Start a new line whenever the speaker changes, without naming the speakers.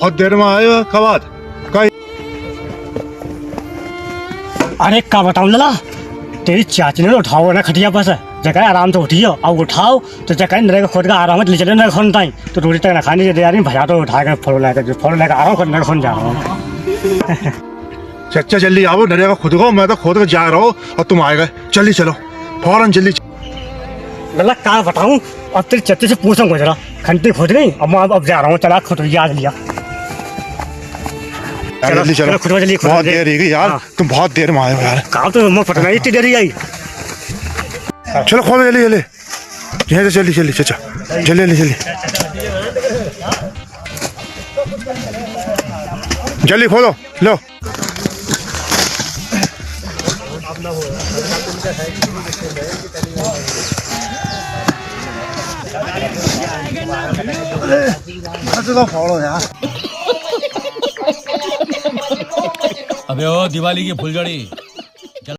बहुत देर में आए हो कब कहीं।
अरे क्या बताऊं लला, तेरी चाची ने उठाओ ना खटिया पर से, जगह आराम से उठी हो और उठाओ तो जगह नरेगा खुद का आराम ले चले ना खोन टाइम तो रोटी तक ना खाने दे यार भैया तो उठा के फल लेकर आराम करने खोन जा रहा हूँ।
चचा जल्दी आओ, नरेगा खुद को, मैं तो खुद को जा रहा हूँ और तुम आएगा। जल्दी चलो फौरन जल्दी।
लला क्या बताऊं, अब तेरी चच्चे से पूछूंगा जरा, घंटी खोज गई अब मैं अब जा रहा हूँ, चला खुद याद लिया।
जल्दी चलो, बहुत देर हो गई यार।
हाँ।
तुम बहुत देर में आए हो यार।
काम तो मैं पता नहीं इतनी देरी आई।
चलो खोलो जल्दी जल्दी, यहीं से जल्दी जल्दी चचा, जल्दी जल्दी जल्दी जल्दी खोलो लो।
अबे ओ दिवाली की फुलझड़ी